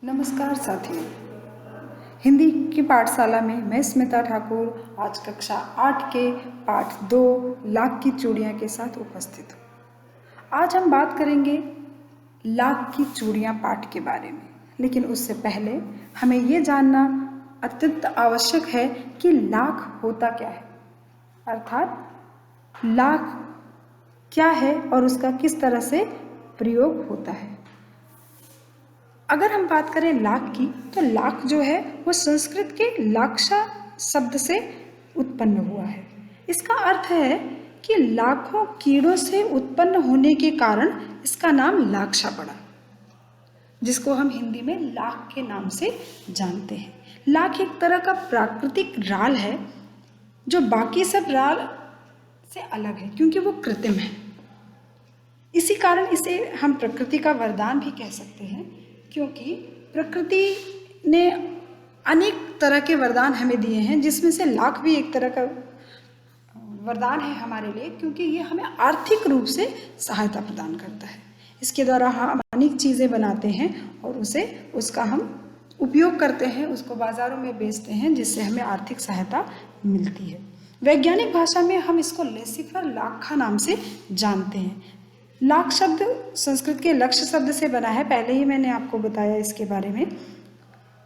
नमस्कार साथियों, हिंदी की पाठशाला में मैं स्मिता ठाकुर आज कक्षा 8 के पाठ 2 लाख की चूड़ियाँ के साथ उपस्थित हूँ। आज हम बात करेंगे लाख की चूड़ियाँ पाठ के बारे में, लेकिन उससे पहले हमें ये जानना अत्यंत आवश्यक है कि लाख होता क्या है, अर्थात लाख क्या है और उसका किस तरह से प्रयोग होता है। अगर हम बात करें लाख की, तो लाख जो है वो संस्कृत के लाक्षा शब्द से उत्पन्न हुआ है। इसका अर्थ है कि लाखों कीड़ों से उत्पन्न होने के कारण इसका नाम लाक्षा पड़ा, जिसको हम हिंदी में लाख के नाम से जानते हैं। लाख एक तरह का प्राकृतिक राल है जो बाकी सब राल से अलग है, क्योंकि वो कृत्रिम है। इसी कारण इसे हम प्रकृति का वरदान भी कह सकते हैं, क्योंकि प्रकृति ने अनेक तरह के वरदान हमें दिए हैं, जिसमें से लाख भी एक तरह का वरदान है हमारे लिए, क्योंकि ये हमें आर्थिक रूप से सहायता प्रदान करता है। इसके द्वारा हम अनेक चीज़ें बनाते हैं और उसका हम उपयोग करते हैं, उसको बाज़ारों में बेचते हैं, जिससे हमें आर्थिक सहायता मिलती है। वैज्ञानिक भाषा में हम इसको लेसिफर लाखा नाम से जानते हैं। लाख शब्द संस्कृत के लक्ष्य शब्द से बना है, पहले ही मैंने आपको बताया इसके बारे में।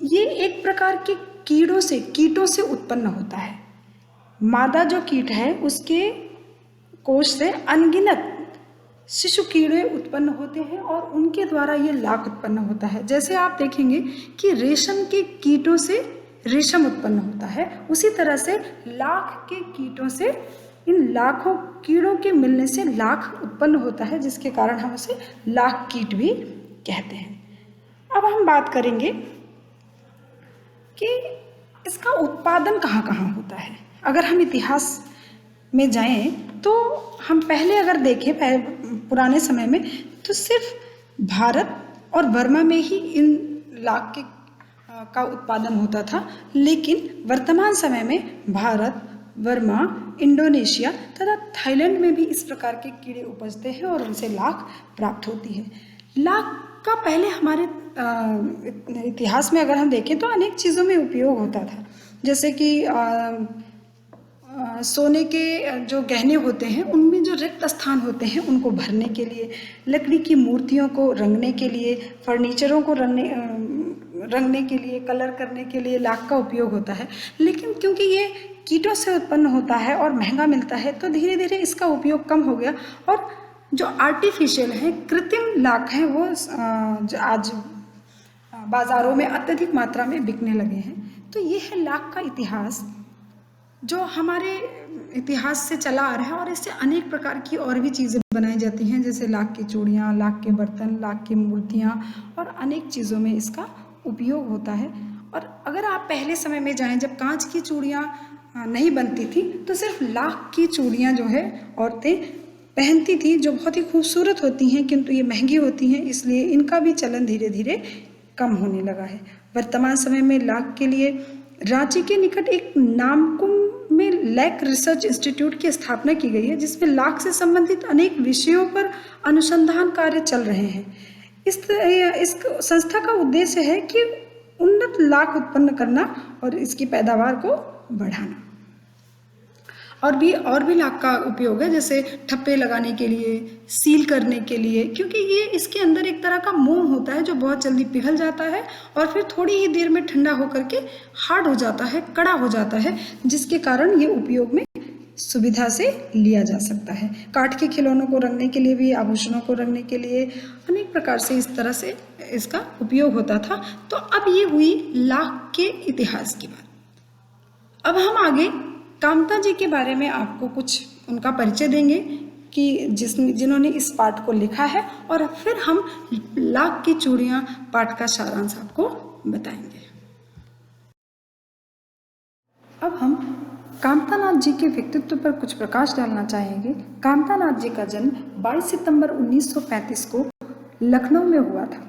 ये एक प्रकार के कीटों से उत्पन्न होता है। मादा जो कीट है उसके कोश से अनगिनत शिशु कीड़े उत्पन्न होते हैं और उनके द्वारा ये लाख उत्पन्न होता है। जैसे आप देखेंगे कि रेशम के कीटों से रेशम उत्पन्न होता है, उसी तरह से लाख के कीटों से, इन लाखों कीड़ों के मिलने से लाख उत्पन्न होता है, जिसके कारण हम उसे लाख कीट भी कहते हैं। अब हम बात करेंगे कि इसका उत्पादन कहाँ कहाँ होता है। अगर हम इतिहास में जाएं तो हम पहले अगर देखें पुराने समय में, तो सिर्फ भारत और बर्मा में ही इन लाख का उत्पादन होता था, लेकिन वर्तमान समय में भारत, बर्मा, इंडोनेशिया तथा थाईलैंड में भी इस प्रकार के कीड़े उपजते हैं और उनसे लाख प्राप्त होती है। लाख का पहले हमारे इतिहास में अगर हम देखें तो अनेक चीज़ों में उपयोग होता था, जैसे कि सोने के जो गहने होते हैं उनमें जो रिक्त स्थान होते हैं उनको भरने के लिए, लकड़ी की मूर्तियों को रंगने के लिए, फर्नीचरों को रंगने के लिए, कलर करने के लिए लाख का उपयोग होता है। लेकिन क्योंकि ये कीटों से उत्पन्न होता है और महंगा मिलता है, तो धीरे धीरे इसका उपयोग कम हो गया और जो आर्टिफिशियल है, कृत्रिम लाख हैं, वो आज बाज़ारों में अत्यधिक मात्रा में बिकने लगे हैं। तो ये है लाख का इतिहास, जो हमारे इतिहास से चला आ रहा है, और इससे अनेक प्रकार की और भी चीज़ें बनाई जाती हैं, जैसे लाख की चूड़ियाँ, लाख के बर्तन, लाख की मूर्तियाँ और अनेक चीज़ों में इसका उपयोग होता है। और अगर आप पहले समय में जाएं, जब कांच की चूड़ियाँ नहीं बनती थी, तो सिर्फ लाख की चूड़ियाँ जो है औरतें पहनती थी, जो बहुत ही खूबसूरत होती हैं, किंतु ये महंगी होती हैं, इसलिए इनका भी चलन धीरे धीरे कम होने लगा है। वर्तमान समय में लाख के लिए रांची के निकट एक नामकुम में लैक रिसर्च इंस्टीट्यूट की स्थापना की गई है, जिसमें लाख से संबंधित अनेक विषयों पर अनुसंधान कार्य चल रहे हैं। इस संस्था का उद्देश्य है कि उन्नत लाख उत्पन्न करना और इसकी पैदावार को बढ़ाना। और भी लाख का उपयोग है, जैसे ठप्पे लगाने के लिए, सील करने के लिए, क्योंकि ये इसके अंदर एक तरह का मोम होता है जो बहुत जल्दी पिघल जाता है और फिर थोड़ी ही देर में ठंडा होकर के हार्ड हो जाता है, कड़ा हो जाता है, जिसके कारण ये उपयोग में सुविधा से लिया जा सकता है। काठ के खिलौनों को रंगने के लिए भी, आभूषणों को रंगने के लिए अनेक प्रकार से इस तरह से इसका उपयोग होता था। तो अब ये हुई लाख के इतिहास की बात। अब हम आगे कामता जी के बारे में आपको कुछ उनका परिचय देंगे कि जिन्होंने इस पाठ को लिखा है, और फिर हम लाख की चूड़ियाँ पाठ का सारांश आपको बताएंगे। अब हम कामतानाथ जी के व्यक्तित्व पर कुछ प्रकाश डालना चाहेंगे। कामतानाथ जी का जन्म 22 सितंबर 1935 को लखनऊ में हुआ था।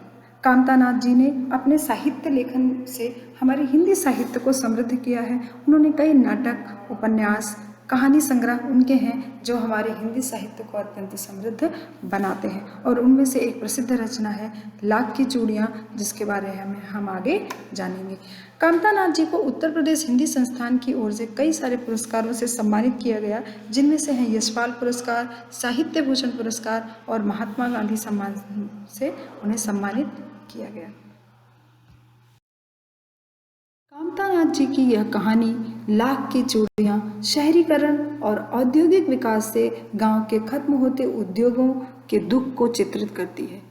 कामतानाथ जी ने अपने साहित्य लेखन से हमारे हिंदी साहित्य को समृद्ध किया है। उन्होंने कई नाटक, उपन्यास, कहानी संग्रह उनके हैं जो हमारे हिंदी साहित्य को अत्यंत समृद्ध बनाते हैं। और उनमें से एक प्रसिद्ध रचना है लाख की चूड़ियाँ, जिसके बारे में हम आगे जानेंगे। कामता नाथ जी को उत्तर प्रदेश हिंदी संस्थान की ओर से कई सारे पुरस्कारों से सम्मानित किया गया, जिनमें से हैं यशपाल पुरस्कार, साहित्य भूषण पुरस्कार और महात्मा गांधी सम्मान से उन्हें सम्मानित किया गया। कामता नाथ जी की यह कहानी लाख की चूड़ियाँ शहरीकरण और औद्योगिक विकास से गांव के खत्म होते उद्योगों के दुख को चित्रित करती है।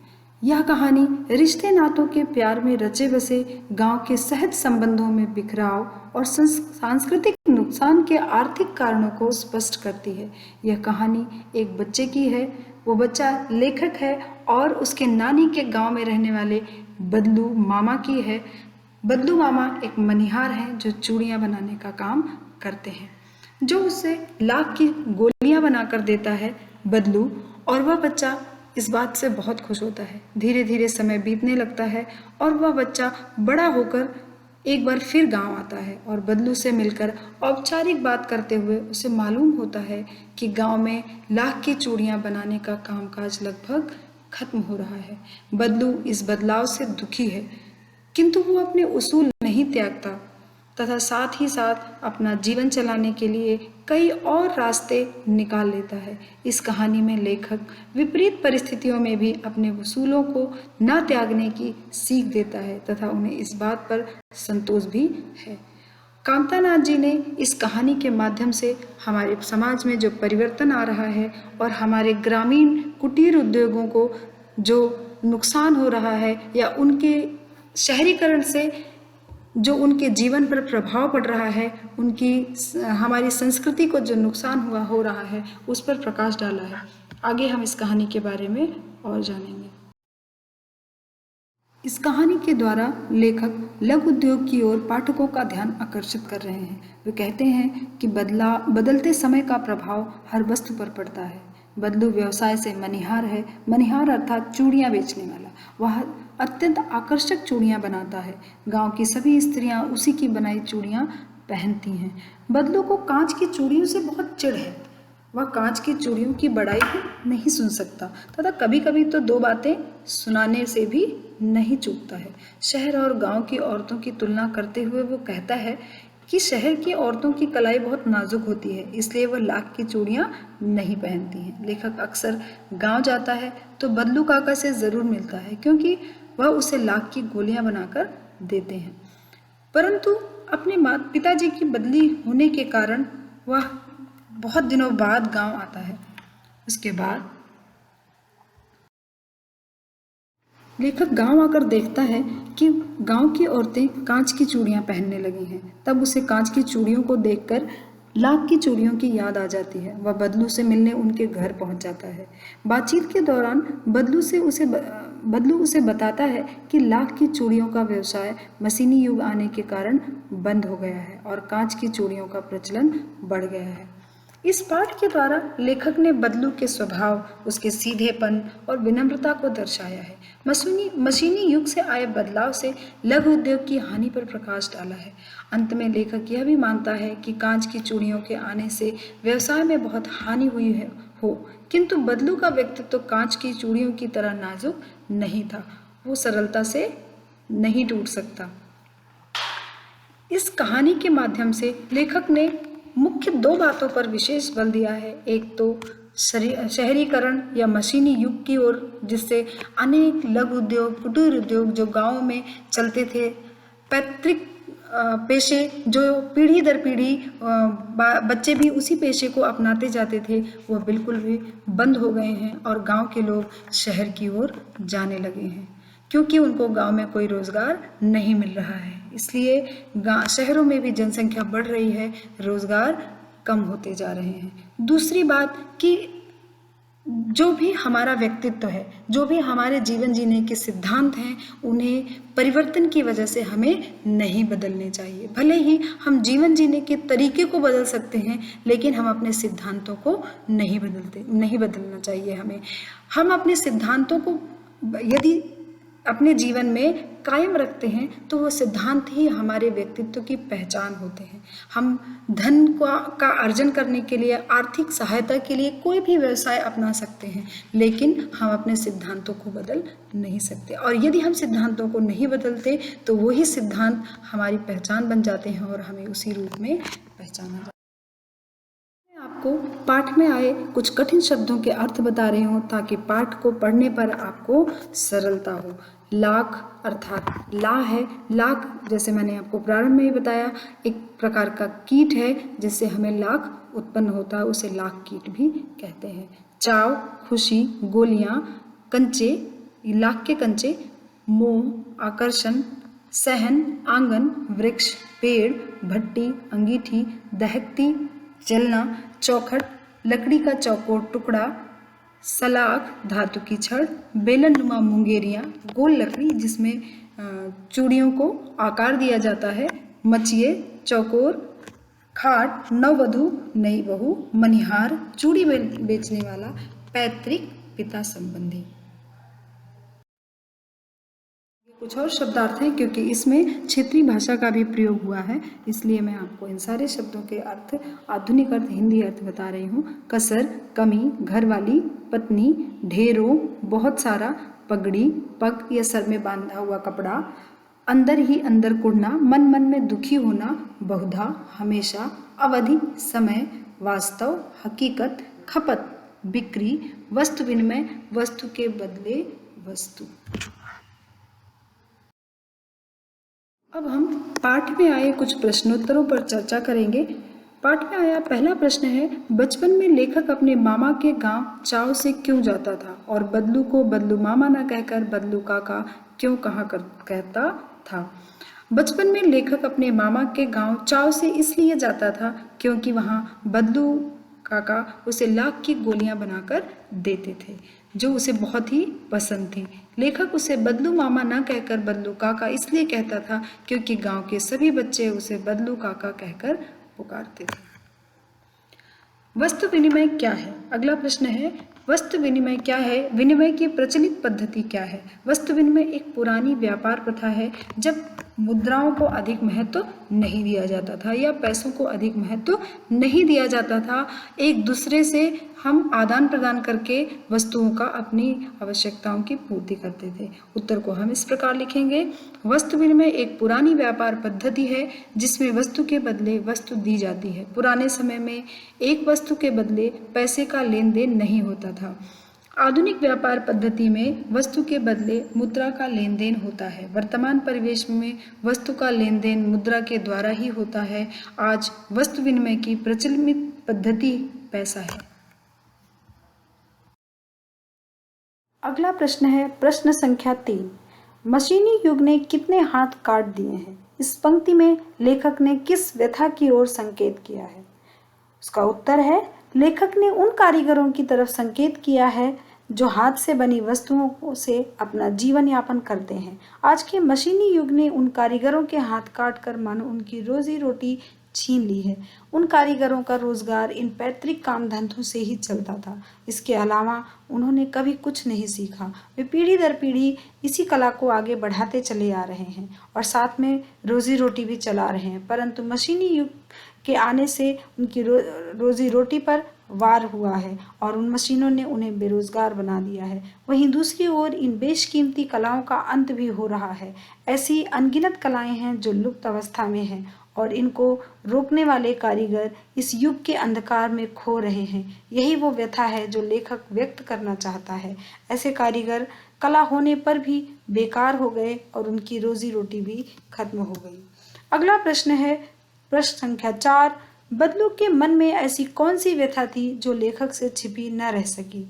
यह कहानी रिश्ते नातों के प्यार में रचे बसे गांव के सहज संबंधों में बिखराव और सांस्कृतिक नुकसान के आर्थिक कारणों को स्पष्ट करती है। यह कहानी एक बच्चे की है। वो बच्चा लेखक है और उसके नानी के गांव में रहने वाले बदलू मामा की है। बदलू मामा एक मनिहार हैं जो चूड़ियाँ बनाने का काम करते हैं, जो उससे लाख की गोलियाँ बनाकर देता है बदलू, और वह बच्चा इस बात से बहुत खुश होता है। धीरे धीरे समय बीतने लगता है और वह बच्चा बड़ा होकर एक बार फिर गांव आता है और बदलू से मिलकर औपचारिक बात करते हुए उसे मालूम होता है कि गांव में लाख की चूड़ियाँ बनाने का कामकाज लगभग खत्म हो रहा है। बदलू इस बदलाव से दुखी है, किंतु वो अपने उसूल नहीं त्यागता तथा साथ ही साथ अपना जीवन चलाने के लिए कई और रास्ते निकाल लेता है। इस कहानी में लेखक विपरीत परिस्थितियों में भी अपने उसूलों को न त्यागने की सीख देता है तथा उन्हें इस बात पर संतोष भी है। कामता नाथ जी ने इस कहानी के माध्यम से हमारे समाज में जो परिवर्तन आ रहा है और हमारे ग्रामीण कुटीर उद्योगों को जो नुकसान हो रहा है या उनके शहरीकरण से जो उनके जीवन पर प्रभाव पड़ रहा है, उनकी हमारी संस्कृति को जो नुकसान हो रहा है, उस पर प्रकाश डाला है। आगे हम इस कहानी के बारे में और जानेंगे। इस कहानी के द्वारा लेखक लघु उद्योग की ओर पाठकों का ध्यान आकर्षित कर रहे हैं। वे कहते हैं कि बदलते समय का प्रभाव हर वस्तु पर पड़ता है। बदलू व्यवसाय से मनिहार है। मनिहार अर्थात चूड़ियाँ बेचने वाला। वह अत्यंत आकर्षक चूड़ियाँ बनाता है। गांव की सभी स्त्रियां उसी की बनाई चूड़ियाँ पहनती हैं। बदलू को कांच की चूड़ियों से बहुत चिढ़ है। वह कांच की चूड़ियों की बड़ाई भी नहीं सुन सकता तथा कभी कभी तो दो बातें सुनाने से भी नहीं चूकता है। शहर और गांव की औरतों की तुलना करते हुए वो कहता है कि शहर की औरतों की कलाई बहुत नाजुक होती है, इसलिए वह लाख की चूड़ियाँ नहीं पहनती हैं। लेखक अक्सर गांव जाता है तो बदलू काका से ज़रूर मिलता है, क्योंकि वह उसे लाख की गोलियां बनाकर देते हैं। परंतु अपने पिताजी की बदली होने के कारण वह बहुत दिनों बाद गांव आता है। उसके बाद लेखक गांव आकर देखता है कि गांव की औरतें कांच की चूड़ियां पहनने लगी हैं। तब उसे कांच की चूड़ियों को देखकर लाख की चूड़ियों की याद आ जाती है। वह बदलू से मिलने उनके घर पहुंच जाता है। बातचीत के दौरान बदलू उसे बताता है कि लाख की चूड़ियों का व्यवसाय मशीनी युग आने के कारण बंद हो गया है और कांच की चूड़ियों का प्रचलन बढ़ गया है। इस पाठ के द्वारा लेखक ने बदलू के स्वभाव, उसके सीधेपन और विनम्रता को दर्शाया है। मशीनी युग से आए बदलाव से लघु उद्योग की हानि पर प्रकाश डाला है। अंत में लेखक यह भी मानता है कि कांच की चूड़ियों के आने से व्यवसाय में बहुत हानि हुई हो, किंतु बदलू का व्यक्तित्व कांच की चूड़ियों की तरह नाजुक नहीं था। वो सरलता से नहीं टूट सकता। इस कहानी के माध्यम से लेखक ने मुख्य दो बातों पर विशेष बल दिया है। एक तो शहरीकरण या मशीनी युग की ओर, जिससे अनेक लघु उद्योग, कुटीर उद्योग जो गांवों में चलते थे, पैतृक पेशे जो पीढ़ी दर पीढ़ी बच्चे भी उसी पेशे को अपनाते जाते थे, वह बिल्कुल भी बंद हो गए हैं और गांव के लोग शहर की ओर जाने लगे हैं, क्योंकि उनको गांव में कोई रोजगार नहीं मिल रहा है। इसलिए शहरों में भी जनसंख्या बढ़ रही है, रोजगार कम होते जा रहे हैं। दूसरी बात कि जो भी हमारा व्यक्तित्व है, जो भी हमारे जीवन जीने के सिद्धांत हैं, उन्हें परिवर्तन की वजह से हमें नहीं बदलने चाहिए। भले ही हम जीवन जीने के तरीके को बदल सकते हैं, लेकिन हम अपने सिद्धांतों को नहीं बदलना चाहिए। हम अपने सिद्धांतों को यदि अपने जीवन में कायम रखते हैं तो वो सिद्धांत ही हमारे व्यक्तित्व की पहचान होते हैं। हम धन का अर्जन करने के लिए, आर्थिक सहायता के लिए कोई भी व्यवसाय अपना सकते हैं, लेकिन हम अपने सिद्धांतों को बदल नहीं सकते। और यदि हम सिद्धांतों को नहीं बदलते तो वही सिद्धांत हमारी पहचान बन जाते हैं और हमें उसी रूप में पहचाना जाता है। आपको पाठ में आए कुछ कठिन शब्दों के अर्थ बता रही हूँ ताकि पाठ को पढ़ने पर आपको सरलता हो। लाख अर्थात ला है। लाख, जैसे मैंने आपको प्रारंभ में ही बताया, एक प्रकार का कीट है जिससे हमें लाख उत्पन्न होता है, उसे लाख कीट भी कहते हैं। चाव, खुशी, गोलियां, कंचे, लाख के कंचे, मोह, आकर्षण, सहन, आंगन, वृक्ष, पेड़, भट्टी, अंगीठी, दहकती, जलना, चौखट, लकड़ी का चौकोर टुकड़ा, सलाख, धातु की छड़, बेलन नुमा मुंगेरियाँ, गोल लकड़ी जिसमें चूड़ियों को आकार दिया जाता है, मचिए, चौकोर, खाट, नववधू, नई बहू, मनिहार, चूड़ी बेचने वाला, पैतृक, पिता संबंधी। कुछ और शब्दार्थ हैं क्योंकि इसमें क्षेत्रीय भाषा का भी प्रयोग हुआ है, इसलिए मैं आपको इन सारे शब्दों के अर्थ, आधुनिक अर्थ, हिंदी अर्थ बता रही हूँ। कसर, कमी, घरवाली, पत्नी, ढेरों, बहुत सारा, पगड़ी, पग या सर में बांधा हुआ कपड़ा, अंदर ही अंदर कुढ़ना, मन मन में दुखी होना, बहुधा, हमेशा, अवधि, समय, वास्तव, हकीकत, खपत, बिक्री, वस्तु विनिमय, वस्तु के बदले वस्तु। अब हम पाठ में आए कुछ प्रश्नोत्तरों पर चर्चा करेंगे। पाठ में आया पहला प्रश्न है, बचपन में लेखक अपने मामा के गांव चाव से क्यों जाता था और बदलू को बदलू मामा न कहकर बदलू काका क्यों कहता था। बचपन में लेखक अपने मामा के गांव चाव से इसलिए जाता था क्योंकि वहां बदलू काका उसे लाख की गोलियां बनाकर देते थे जो उसे बहुत ही पसंद थी। लेखक उसे बदलू मामा न कहकर बदलू काका इसलिए कहता था क्योंकि गांव के सभी बच्चे उसे बदलू काका कहकर पुकारते थे। वस्तु विनिमय क्या है? अगला प्रश्न है, वस्तु विनिमय क्या है? विनिमय की प्रचलित पद्धति क्या है? वस्तु विनिमय एक पुरानी व्यापार प्रथा है जब मुद्राओं को अधिक महत्व नहीं दिया जाता था या पैसों को अधिक महत्व नहीं दिया जाता था। एक दूसरे से हम आदान प्रदान करके वस्तुओं का अपनी आवश्यकताओं की पूर्ति करते थे। उत्तर को हम इस प्रकार लिखेंगे, वस्तु विनिमय एक पुरानी व्यापार पद्धति है जिसमें वस्तु के बदले वस्तु दी जाती है। पुराने समय में एक वस्तु के बदले पैसे का लेन देन नहीं होता था। आधुनिक व्यापार पद्धति में वस्तु के बदले मुद्रा का लेन देन होता है। वर्तमान परिवेश में वस्तु का लेन देन मुद्रा के द्वारा ही होता है। आज वस्तु विनिमय की प्रचलित पद्धति पैसा है। अगला प्रश्न है प्रश्न संख्या 3, मशीनी युग ने कितने हाथ काट दिए हैं? इस पंक्ति में लेखक ने किस व्यथा की ओर संकेत किया है? उसका उत्तर है, लेखक ने उन कारीगरों की तरफ संकेत किया है जो हाथ से बनी वस्तुओं से अपना जीवन यापन करते हैं। आज के मशीनी युग ने उन कारीगरों के हाथ काट कर मानो उनकी रोजी रोटी छीन ली है। उन कारीगरों का रोजगार इन पैतृक काम धंधों से ही चलता था। इसके अलावा उन्होंने कभी कुछ नहीं सीखा। वे पीढ़ी दर पीढ़ी इसी कला को आगे बढ़ाते चले आ रहे हैं और साथ में रोजी रोटी भी चला रहे हैं, परंतु मशीनी युग के आने से उनकी रोजी रोटी पर वार हुआ है और उन मशीनों ने उन्हें बेरोजगार बना दिया है। वहीं दूसरी ओर इन बेशकीमती कलाओं का अंत भी हो रहा है। ऐसी अनगिनत कलाएं हैं जो लुप्त अवस्था में हैं और इनको रोकने वाले कारीगर इस युग के अंधकार में खो रहे हैं। यही वो व्यथा है जो लेखक व्यक्त करना चाहता है। ऐसे कारीगर कला होने पर भी बेकार हो गए और उनकी रोजी रोटी भी खत्म हो गई। अगला प्रश्न है प्रश्न संख्या 4, बदलू के मन में ऐसी कौन सी व्यथा थी जो लेखक से छिपी न रह सकी?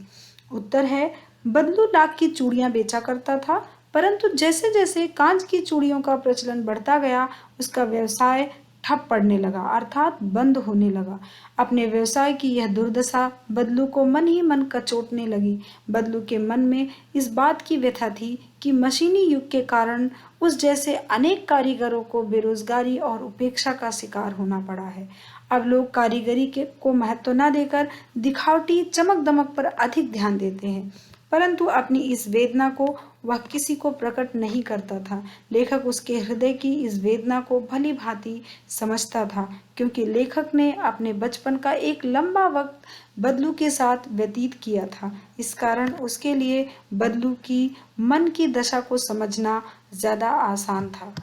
उत्तर है, बदलू लाख की चूड़ियां बेचा करता था, परंतु जैसे जैसे कांच की चूड़ियों का प्रचलन बढ़ता गया उसका व्यवसाय ठप पड़ने लगा अर्थात बंद होने लगा। अपने व्यवसाय की यह दुर्दशा बदलू को मन ही मन कचोटने लगी। बदलू के मन में इस बात की व्यथा थी कि मशीनी युग के कारण उस जैसे अनेक कारीगरों को बेरोजगारी और उपेक्षा का शिकार होना पड़ा है। अब लोग कारीगरी को महत्व न देकर दिखावटी चमक दमक पर अधिक ध्यान देते हैं। परंतु अपनी इस वेदना को वह किसी को प्रकट नहीं करता था। लेखक उसके हृदय की इस वेदना को भली भांति समझता था, क्योंकि लेखक ने अपने बचपन का एक लंबा वक्त बदलू के साथ व्यतीत किया था। इस कारण उसके लिए बदलू की मन की दशा को समझना ज्यादा आसान था।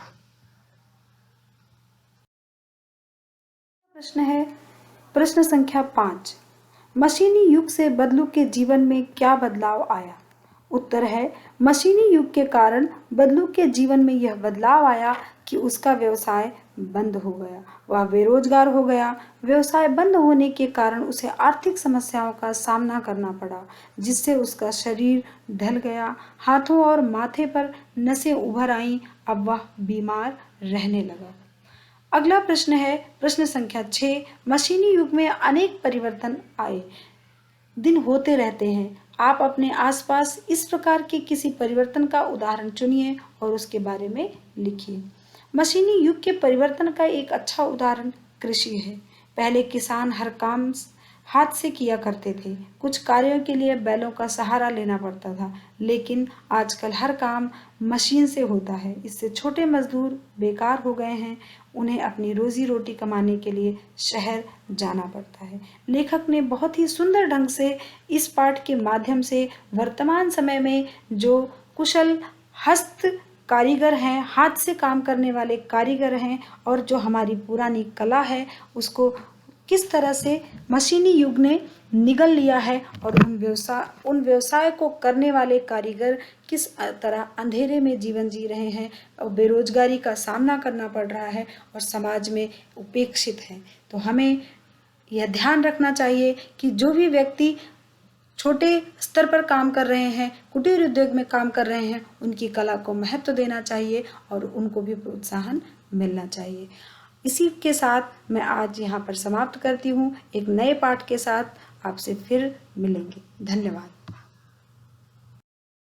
प्रश्न है प्रश्न संख्या 5। मशीनी युग से बदलू के जीवन में क्या बदलाव आया? उत्तर है, मशीनी युग के कारण बदलू के जीवन में यह बदलाव आया कि उसका व्यवसाय बंद हो गया। वह बेरोजगार हो गया। व्यवसाय बंद होने के कारण उसे आर्थिक समस्याओं का सामना करना पड़ा, जिससे उसका शरीर ढल गया। हाथों और माथे पर नसें उभर आईं। अब वह बीमार रहने लगा। अगला प्रश्न है प्रश्न संख्या 6। मशीनी युग में अनेक परिवर्तन आए, दिन होते रहते हैं। आप अपने आसपास इस प्रकार के किसी परिवर्तन का उदाहरण चुनिए और उसके बारे में लिखिए। मशीनी युग के परिवर्तन का एक अच्छा उदाहरण कृषि है। पहले किसान हर काम हाथ से किया करते थे। कुछ कार्यों के लिए बैलों का सहारा लेना पड़ता था, लेकिन आजकल हर काम मशीन से होता है। इससे छोटे मजदूर बेकार हो गए हैं। उन्हें अपनी रोजी रोटी कमाने के लिए शहर जाना पड़ता है। लेखक ने बहुत ही सुंदर ढंग से इस पाठ के माध्यम से वर्तमान समय में जो कुशल हस्त कारीगर हैं, हाथ से काम करने वाले कारीगर हैं, और जो हमारी पुरानी कला है उसको किस तरह से मशीनी युग ने निगल लिया है, और उन व्यवसाय को करने वाले कारीगर किस तरह अंधेरे में जीवन जी रहे हैं और बेरोजगारी का सामना करना पड़ रहा है और समाज में उपेक्षित हैं। तो हमें यह ध्यान रखना चाहिए कि जो भी व्यक्ति छोटे स्तर पर काम कर रहे हैं, कुटीर उद्योग में काम कर रहे हैं, उनकी कला को महत्व देना चाहिए और उनको भी प्रोत्साहन मिलना चाहिए। इसी के साथ मैं आज यहाँ पर समाप्त करती हूँ। एक नए पाठ के साथ आपसे फिर मिलेंगे। धन्यवाद।